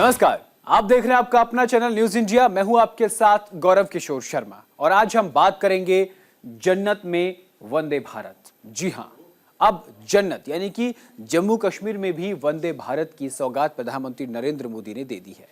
नमस्कार, आप देख रहे हैं आपका अपना चैनल न्यूज इंडिया। मैं हूं आपके साथ गौरव किशोर शर्मा और आज हम बात करेंगे जन्नत में वंदे भारत। जी हां, अब जन्नत यानी कि जम्मू कश्मीर में भी वंदे भारत की सौगात प्रधानमंत्री नरेंद्र मोदी ने दे दी है।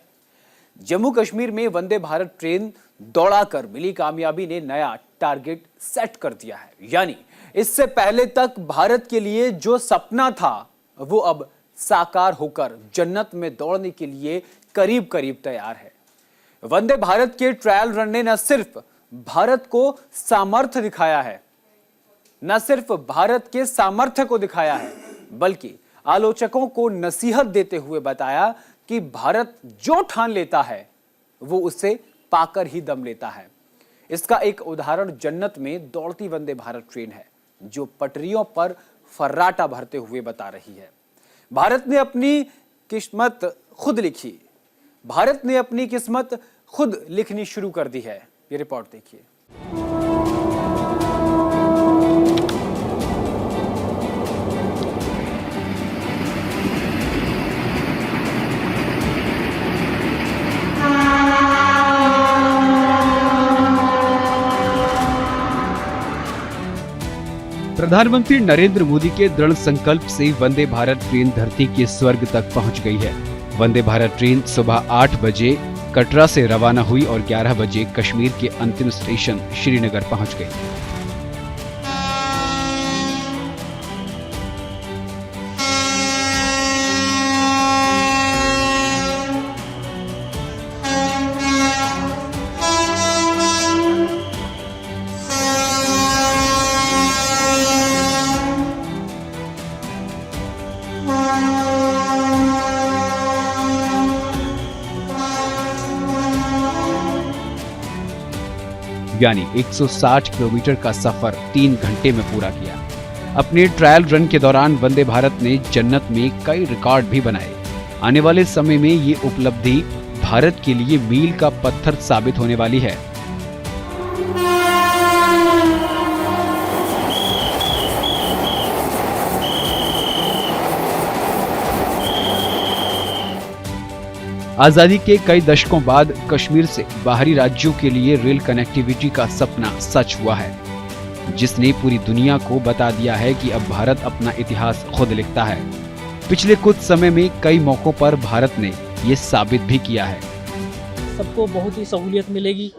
जम्मू कश्मीर में वंदे भारत ट्रेन दौड़ाकर मिली कामयाबी ने नया टारगेट सेट कर दिया है। यानी इससे पहले तक भारत के लिए जो सपना था वो अब साकार होकर जन्नत में दौड़ने के लिए करीब करीब तैयार है। वंदे भारत के ट्रायल रन ने न सिर्फ भारत को सामर्थ्य दिखाया है, न सिर्फ भारत के सामर्थ्य को दिखाया है, बल्कि आलोचकों को नसीहत देते हुए बताया कि भारत जो ठान लेता है वो उसे पाकर ही दम लेता है। इसका एक उदाहरण जन्नत में दौड़ती वंदे भारत ट्रेन है, जो पटरियों पर फर्राटा भरते हुए बता रही है। भारत ने अपनी किस्मत खुद लिखी। भारत ने अपनी किस्मत खुद लिखनी शुरू कर दी है। ये रिपोर्ट देखिए। प्रधानमंत्री नरेंद्र मोदी के दृढ़ संकल्प से वंदे भारत ट्रेन धरती के स्वर्ग तक पहुंच गई है। वंदे भारत ट्रेन सुबह 8 बजे कटरा से रवाना हुई और 11 बजे कश्मीर के अंतिम स्टेशन श्रीनगर पहुंच गई। यानी 160 किलोमीटर का सफर 3 घंटे में पूरा किया। अपने ट्रायल रन के दौरान वंदे भारत ने जन्नत में कई रिकॉर्ड भी बनाए। आने वाले समय में ये उपलब्धि भारत के लिए मील का पत्थर साबित होने वाली है। आजादी के कई दशकों बाद कश्मीर से बाहरी राज्यों के लिए रेल कनेक्टिविटी का सपना सच हुआ है, जिसने पूरी दुनिया को बता दिया है कि अब भारत अपना इतिहास खुद लिखता है। पिछले कुछ समय में कई मौकों पर भारत ने ये साबित भी किया है। सबको बहुत ही सहूलियत मिलेगी।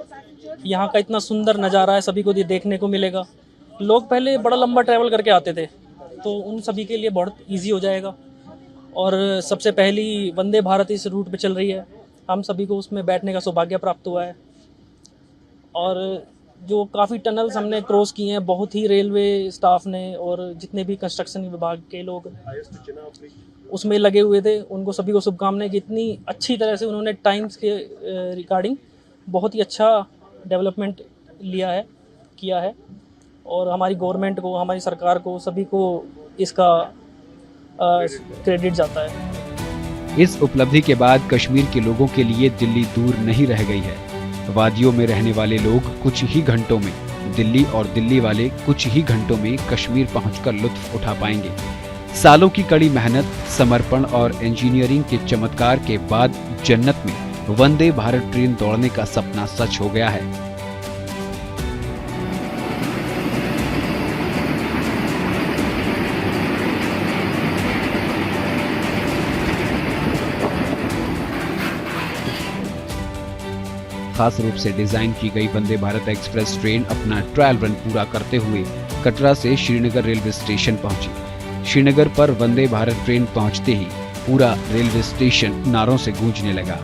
यहाँ का इतना सुंदर नज़ारा है, सभी को ये देखने को मिलेगा। लोग पहले बड़ा लंबा ट्रैवल करके आते थे, तो उन सभी के लिए बहुत ईजी हो जाएगा। और सबसे पहली वंदे भारत इस रूट पे चल रही है। हम सभी को उसमें बैठने का सौभाग्य प्राप्त हुआ है। और जो काफ़ी टनल्स हमने क्रॉस किए हैं, बहुत ही रेलवे स्टाफ ने और जितने भी कंस्ट्रक्शन विभाग के लोग उसमें लगे हुए थे, उनको सभी को शुभकामनाएं कि इतनी अच्छी तरह से उन्होंने टाइम्स के रिगार्डिंग बहुत ही अच्छा डेवलपमेंट किया है। और हमारी गवर्नमेंट को, हमारी सरकार को, सभी को इसका क्रेडिट जाता है। इस उपलब्धि के बाद कश्मीर के लोगों के लिए दिल्ली दूर नहीं रह गई है। वादियों में रहने वाले लोग कुछ ही घंटों में दिल्ली और दिल्ली वाले कुछ ही घंटों में कश्मीर पहुंचकर लुत्फ उठा पाएंगे। सालों की कड़ी मेहनत, समर्पण और इंजीनियरिंग के चमत्कार के बाद जन्नत में वंदे भारत ट्रेन दौड़ने का सपना सच हो गया है। खास रूप से डिजाइन की गई वंदे भारत एक्सप्रेस ट्रेन अपना ट्रायल रन पूरा करते हुए कटरा से श्रीनगर रेलवे स्टेशन पहुंची। श्रीनगर पर वंदे भारत ट्रेन पहुंचते ही पूरा रेलवे स्टेशन नारों से गूंजने लगा।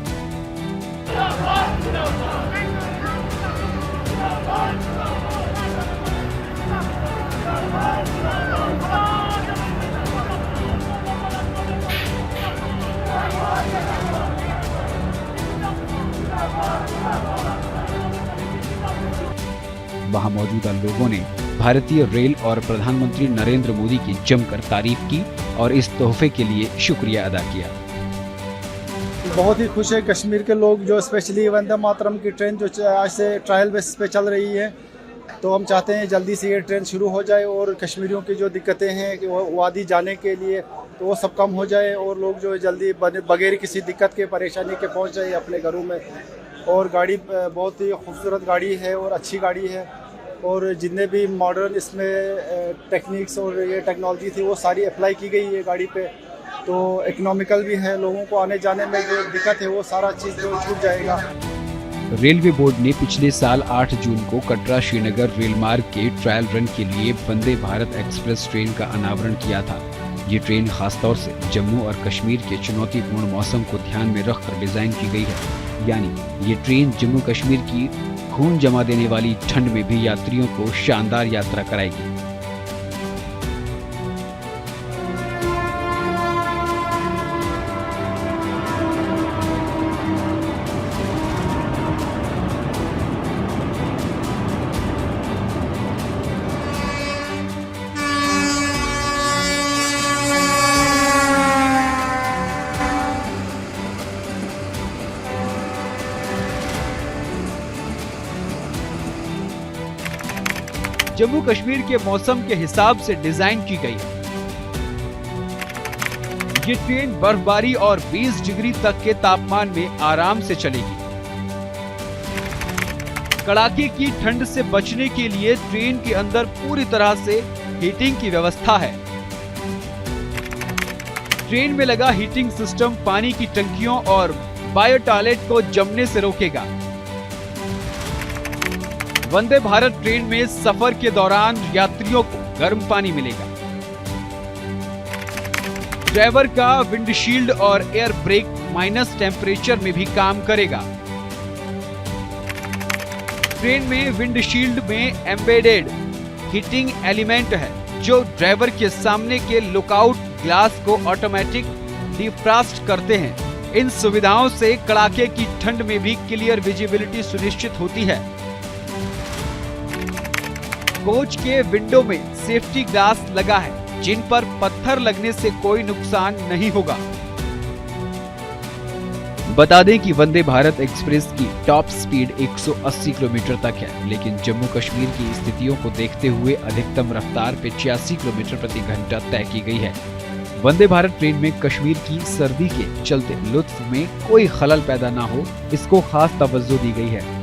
वहां मौजूदा लोगों ने भारतीय रेल और प्रधानमंत्री नरेंद्र मोदी की जमकर तारीफ की और इस तोहफे के लिए शुक्रिया अदा किया। बहुत ही खुश है कश्मीर के लोग, जो स्पेशली वंदे मातरम की ट्रेन जो आज से ट्रायल बेसिस पे चल रही है, तो हम चाहते हैं जल्दी से ये ट्रेन शुरू हो जाए और कश्मीरियों की जो दिक्कतें हैं कि वो वादी जाने के लिए तो वो सब कम हो जाए और लोग जो है जल्दी बगैर किसी दिक्कत के परेशानी के पहुंच जाए अपने घरों में। और गाड़ी बहुत ही खूबसूरत गाड़ी है और अच्छी गाड़ी है, और जितने भी मॉडर्न इसमें टेक्निक्स और ये टेक्नोलॉजी थी वो सारी अप्लाई की गई है गाड़ी पे। तो इकोनॉमिकल भी है, लोगों को आने जाने में जो दिक्कत है वो सारा चीज़ जो छूट जाएगा। रेलवे बोर्ड ने पिछले साल 8 जून को कटरा श्रीनगर रेल मार्ग के ट्रायल रन के लिए वंदे भारत एक्सप्रेस ट्रेन का अनावरण किया था। ये ट्रेन खासतौर से जम्मू और कश्मीर के चुनौतीपूर्ण मौसम को ध्यान में रखकर डिजाइन की गई है। यानी ये ट्रेन जम्मू कश्मीर की खून जमा देने वाली ठंड में भी यात्रियों को शानदार यात्रा कराएगी। जम्मू कश्मीर के मौसम के हिसाब से डिजाइन की गई है। ये ट्रेन बर्फबारी और 20 डिग्री तक के तापमान में आराम से चलेगी। कड़ाके की ठंड से बचने के लिए ट्रेन के अंदर पूरी तरह से हीटिंग की व्यवस्था है। ट्रेन में लगा हीटिंग सिस्टम पानी की टंकियों और बायो टॉयलेट को जमने से रोकेगा। वंदे भारत ट्रेन में सफर के दौरान यात्रियों को गर्म पानी मिलेगा। ड्राइवर का विंडशील्ड और एयर ब्रेक माइनस टेम्परेचर में भी काम करेगा। ट्रेन में विंडशील्ड में एम्बेडेड हीटिंग एलिमेंट है जो ड्राइवर के सामने के लुकआउट ग्लास को ऑटोमेटिक डिफ्रॉस्ट करते हैं। इन सुविधाओं से कड़ाके की ठंड में भी क्लियर विजिबिलिटी सुनिश्चित होती है। कोच के विंडो में सेफ्टी ग्लास लगा है जिन पर पत्थर लगने से कोई नुकसान नहीं होगा। बता दें कि वंदे भारत एक्सप्रेस की टॉप स्पीड 180 किलोमीटर तक है, लेकिन जम्मू कश्मीर की स्थितियों को देखते हुए अधिकतम रफ्तार 85 किलोमीटर प्रति घंटा तय की गई है। वंदे भारत ट्रेन में कश्मीर की सर्दी के चलते लुत्फ में कोई खलल पैदा ना हो, इसको खास तवज्जो दी गई है।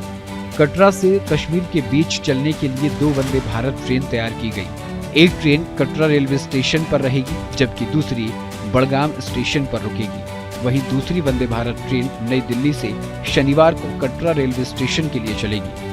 कटरा से कश्मीर के बीच चलने के लिए 2 वंदे भारत ट्रेन तैयार की गई। एक ट्रेन कटरा रेलवे स्टेशन पर रहेगी जबकि दूसरी बड़गाम स्टेशन पर रुकेगी। वहीं दूसरी वंदे भारत ट्रेन नई दिल्ली से शनिवार को कटरा रेलवे स्टेशन के लिए चलेगी।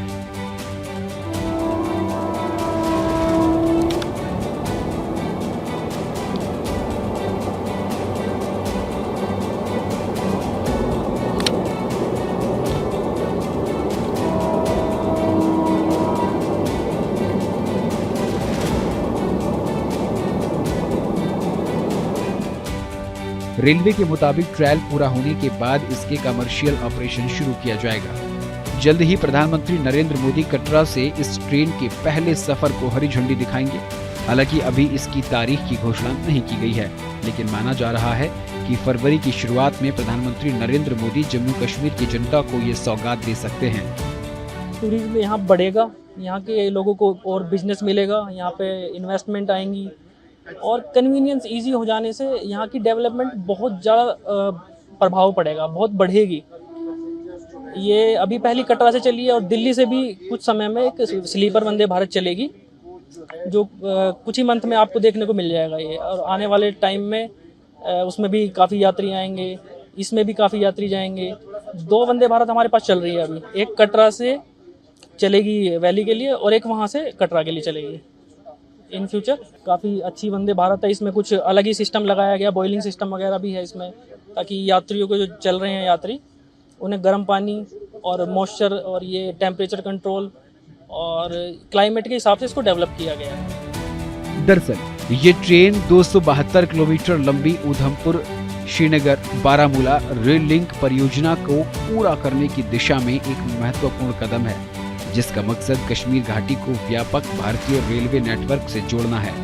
रेलवे के मुताबिक ट्रायल पूरा होने के बाद इसके कमर्शियल ऑपरेशन शुरू किया जाएगा। जल्द ही प्रधानमंत्री नरेंद्र मोदी कटरा से इस ट्रेन के पहले सफर को हरी झंडी दिखाएंगे। हालांकि अभी इसकी तारीख की घोषणा नहीं की गई है, लेकिन माना जा रहा है कि फरवरी की शुरुआत में प्रधानमंत्री नरेंद्र मोदी जम्मू कश्मीर की जनता को ये सौगात दे सकते हैं। टूरिज्म यहाँ बढ़ेगा, यहाँ के लोगों को और बिजनेस मिलेगा, यहाँ पे इन्वेस्टमेंट आएंगी और कन्वीनियंस इजी हो जाने से यहाँ की डेवलपमेंट बहुत ज़्यादा प्रभाव पड़ेगा, बहुत बढ़ेगी। ये अभी पहली कटरा से चली है और दिल्ली से भी कुछ समय में एक स्लीपर वंदे भारत चलेगी जो कुछ ही मंथ में आपको देखने को मिल जाएगा ये। और आने वाले टाइम में उसमें भी काफ़ी यात्री आएंगे, इसमें भी काफ़ी यात्री जाएंगे। 2 वंदे भारत हमारे पास चल रही है अभी, एक कटरा से चलेगी वैली के लिए और एक वहाँ से कटरा के लिए चलेगी। इन फ्यूचर काफ़ी अच्छी वंदे भारत है, इसमें कुछ अलग ही सिस्टम लगाया गया, बॉइलिंग सिस्टम वगैरह भी है इसमें, ताकि यात्रियों को जो चल रहे हैं यात्री उन्हें गर्म पानी और मॉइस्चर और ये टेम्परेचर कंट्रोल और क्लाइमेट के हिसाब से इसको डेवलप किया गया है। दरअसल ये ट्रेन 272 किलोमीटर लंबी उधमपुर श्रीनगर बारामूला रेल लिंक परियोजना को पूरा करने की दिशा में एक महत्वपूर्ण कदम है, जिसका मकसद कश्मीर घाटी को व्यापक भारतीय रेलवे नेटवर्क से जोड़ना है।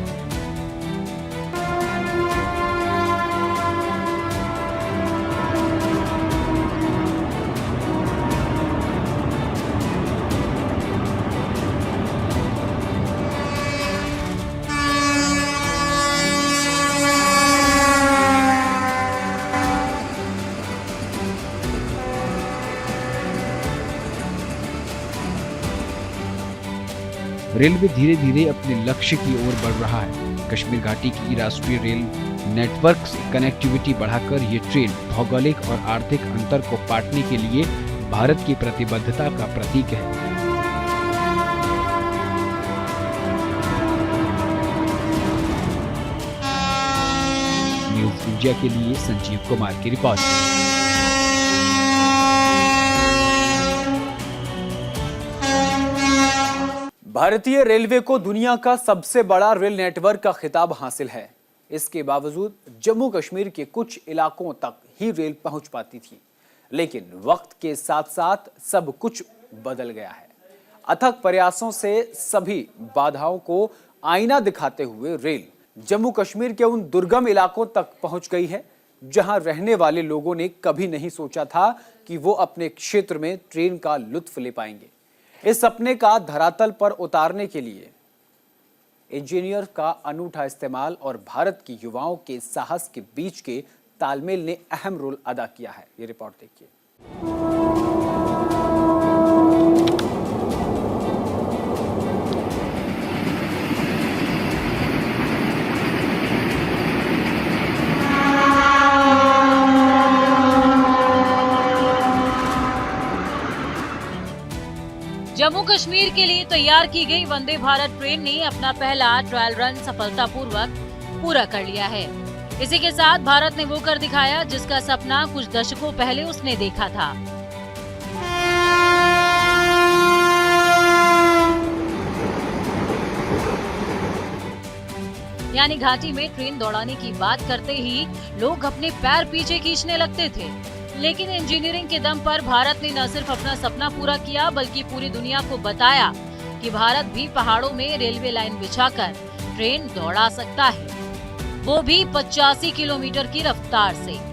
रेलवे धीरे धीरे अपने लक्ष्य की ओर बढ़ रहा है। कश्मीर घाटी की राष्ट्रीय रेल नेटवर्क से कनेक्टिविटी बढ़ाकर ये ट्रेन भौगोलिक और आर्थिक अंतर को पाटने के लिए भारत की प्रतिबद्धता का प्रतीक है। न्यूज इंडिया के लिए संजीव कुमार की रिपोर्ट। भारतीय रेलवे को दुनिया का सबसे बड़ा रेल नेटवर्क का खिताब हासिल है। इसके बावजूद जम्मू कश्मीर के कुछ इलाकों तक ही रेल पहुंच पाती थी, लेकिन वक्त के साथ साथ सब कुछ बदल गया है। अथक प्रयासों से सभी बाधाओं को आईना दिखाते हुए रेल जम्मू कश्मीर के उन दुर्गम इलाकों तक पहुंच गई है, जहां रहने वाले लोगों ने कभी नहीं सोचा था कि वो अपने क्षेत्र में ट्रेन का लुत्फ ले पाएंगे। इस सपने का धरातल पर उतारने के लिए इंजीनियर का अनूठा इस्तेमाल और भारत की युवाओं के साहस के बीच के तालमेल ने अहम रोल अदा किया है। ये रिपोर्ट देखिए। जम्मू कश्मीर के लिए तैयार की गई वंदे भारत ट्रेन ने अपना पहला ट्रायल रन सफलतापूर्वक पूरा कर लिया है। इसी के साथ भारत ने वो कर दिखाया जिसका सपना कुछ दशकों पहले उसने देखा था। यानी घाटी में ट्रेन दौड़ाने की बात करते ही लोग अपने पैर पीछे खींचने लगते थे, लेकिन इंजीनियरिंग के दम पर भारत ने न सिर्फ अपना सपना पूरा किया बल्कि पूरी दुनिया को बताया कि भारत भी पहाड़ों में रेलवे लाइन बिछाकर ट्रेन दौड़ा सकता है, वो भी 85 किलोमीटर की रफ्तार से।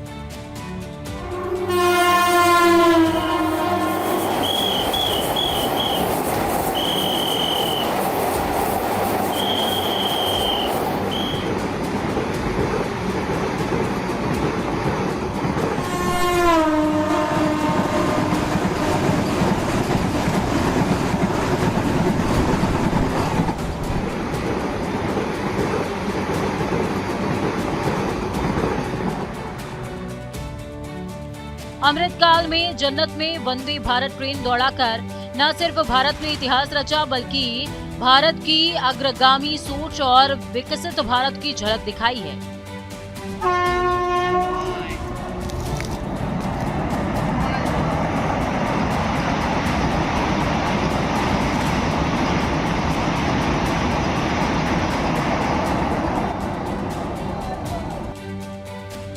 अमृतकाल में जन्नत में वंदे भारत ट्रेन दौड़ाकर न सिर्फ भारत ने इतिहास रचा बल्कि भारत की अग्रगामी सोच और विकसित भारत की झलक दिखाई है।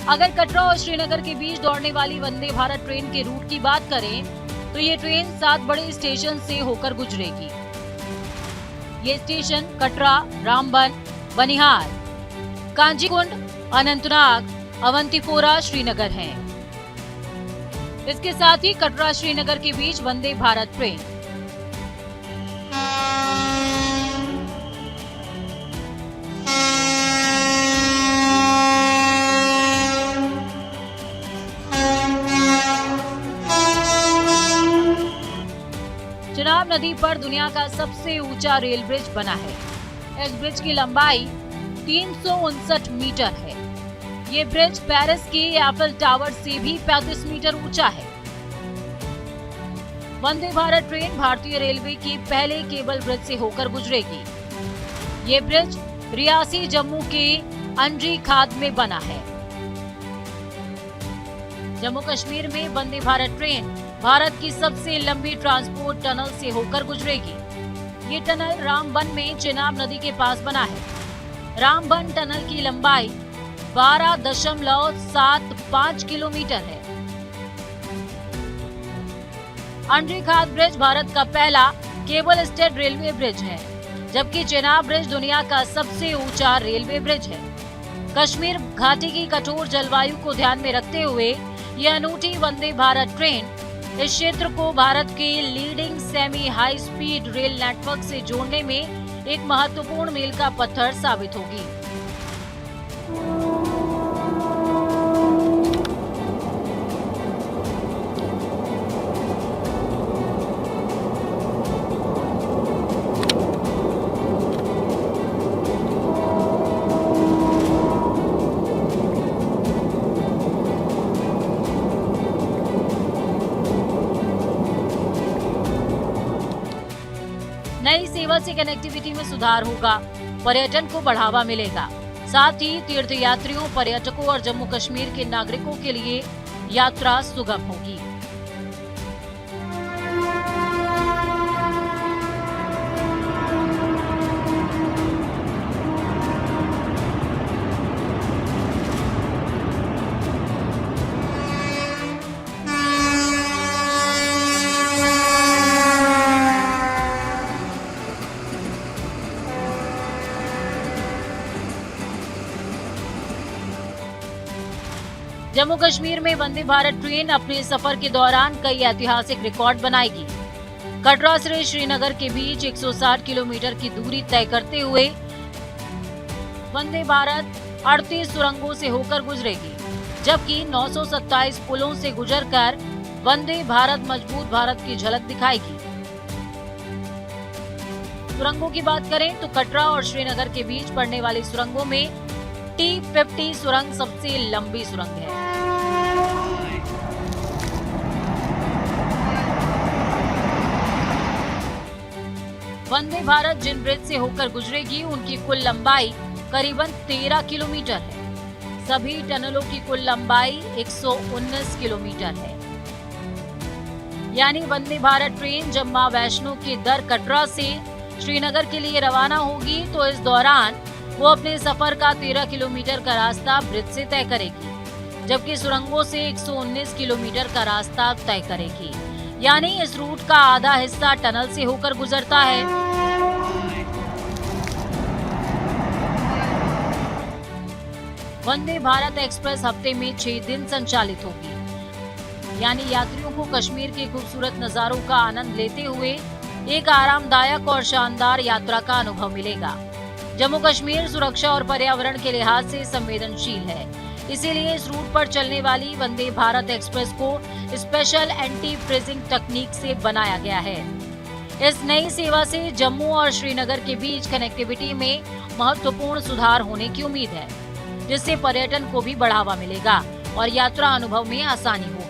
अगर कटरा और श्रीनगर के बीच दौड़ने वाली वंदे भारत ट्रेन के रूट की बात करें तो ये ट्रेन 7 बड़े स्टेशन से होकर गुजरेगी। ये स्टेशन कटरा, रामबन, बनिहाल, कांजीकुंड, अनंतनाग, अवंतीपोरा, श्रीनगर हैं। इसके साथ ही कटरा श्रीनगर के बीच वंदे भारत ट्रेन चिनाब नदी पर दुनिया का सबसे ऊंचा रेल ब्रिज बना है। इस ब्रिज की लंबाई 359 मीटर है। ये ब्रिज पेरिस के एफिल टावर से भी 35 मीटर ऊंचा है। वंदे भारत ट्रेन भारतीय रेलवे के पहले केबल ब्रिज से होकर गुजरेगी। ये ब्रिज रियासी जम्मू के अंड्री खाद में बना है। जम्मू कश्मीर में वंदे भारत ट्रेन भारत की सबसे लंबी ट्रांसपोर्ट टनल से होकर गुजरेगी। ये टनल रामबन में चिनाब नदी के पास बना है। रामबन टनल की लंबाई 12.75 किलोमीटर है। अंड्री खाद ब्रिज भारत का पहला केबल स्टेड रेलवे ब्रिज है, जबकि चिनाब ब्रिज दुनिया का सबसे ऊंचा रेलवे ब्रिज है। कश्मीर घाटी की कठोर जलवायु को ध्यान में रखते हुए ये अनूठी वंदे भारत ट्रेन इस क्षेत्र को भारत के leading semi high speed rail network से जोड़ने में एक महत्वपूर्ण मील का पत्थर साबित होगी। नई सेवा से कनेक्टिविटी में सुधार होगा, पर्यटन को बढ़ावा मिलेगा। साथ ही तीर्थ यात्रियों, पर्यटकों और जम्मू कश्मीर के नागरिकों के लिए यात्रा सुगम होगी। जम्मू कश्मीर में वंदे भारत ट्रेन अपने सफर के दौरान कई ऐतिहासिक रिकॉर्ड बनाएगी। कटरा से श्रीनगर के बीच 160 किलोमीटर की दूरी तय करते हुए वंदे भारत 38 सुरंगों से होकर गुजरेगी, जबकि 927 पुलों से गुजरकर वंदे भारत मजबूत भारत की झलक दिखाएगी। सुरंगों की बात करें तो कटरा और श्रीनगर के बीच पड़ने वाली सुरंगों में T50 सुरंग सबसे लंबी सुरंग है। वंदे भारत जिन ब्रिज से होकर गुजरेगी उनकी कुल लंबाई करीबन 13 किलोमीटर है। सभी टनलों की कुल लंबाई 119 किलोमीटर है। यानी वंदे भारत ट्रेन जब मां वैष्णो के दर कटरा से श्रीनगर के लिए रवाना होगी तो इस दौरान वो अपने सफर का 13 किलोमीटर का रास्ता ब्रिज से तय करेगी, जबकि सुरंगों से 119 किलोमीटर का रास्ता तय करेगी। यानी इस रूट का आधा हिस्सा टनल से होकर गुजरता है। वंदे भारत एक्सप्रेस हफ्ते में 6 दिन संचालित होगी। यानी यात्रियों को कश्मीर के खूबसूरत नजारों का आनंद लेते हुए एक आरामदायक और शानदार यात्रा का अनुभव मिलेगा। जम्मू कश्मीर सुरक्षा और पर्यावरण के लिहाज से संवेदनशील है, इसीलिए इस रूट पर चलने वाली वंदे भारत एक्सप्रेस को स्पेशल एंटी फ्रीजिंग तकनीक से बनाया गया है। इस नई सेवा से जम्मू और श्रीनगर के बीच कनेक्टिविटी में महत्वपूर्ण सुधार होने की उम्मीद है, जिससे पर्यटन को भी बढ़ावा मिलेगा और यात्रा अनुभव में आसानी होगी।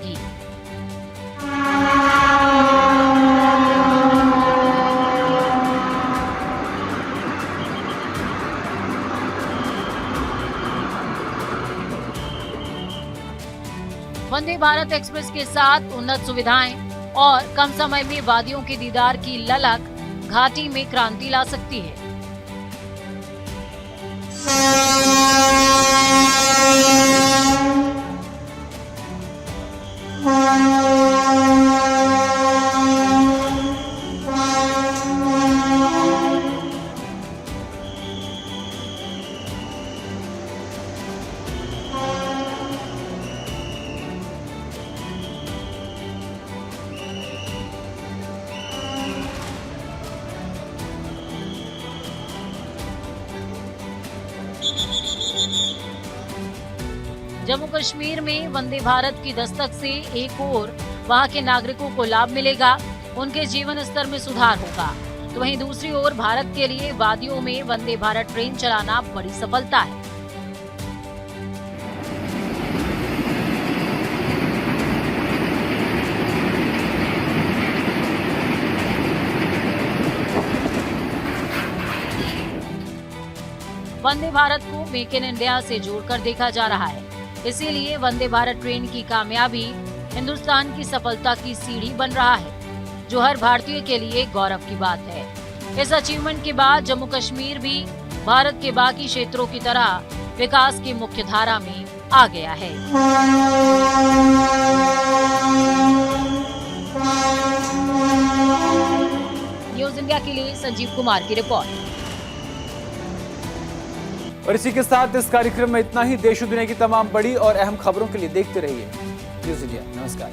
वंदे भारत एक्सप्रेस के साथ उन्नत सुविधाएं और कम समय में वादियों के दीदार की ललक घाटी में क्रांति ला सकती है। जम्मू कश्मीर में वंदे भारत की दस्तक से एक और वहां के नागरिकों को लाभ मिलेगा, उनके जीवन स्तर में सुधार होगा, तो वहीं दूसरी ओर भारत के लिए वादियों में वंदे भारत ट्रेन चलाना बड़ी सफलता है। वंदे भारत को मेक इन इंडिया से जोड़कर देखा जा रहा है, इसीलिए वंदे भारत ट्रेन की कामयाबी हिंदुस्तान की सफलता की सीढ़ी बन रहा है, जो हर भारतीय के लिए गौरव की बात है। इस अचीवमेंट के बाद जम्मू कश्मीर भी भारत के बाकी क्षेत्रों की तरह विकास की मुख्य धारा में आ गया है। न्यूज़ इंडिया के लिए संजीव कुमार की रिपोर्ट। और इसी के साथ इस कार्यक्रम में इतना ही। देश और दुनिया की तमाम बड़ी और अहम खबरों के लिए देखते रहिए न्यूज़ इंडिया। नमस्कार।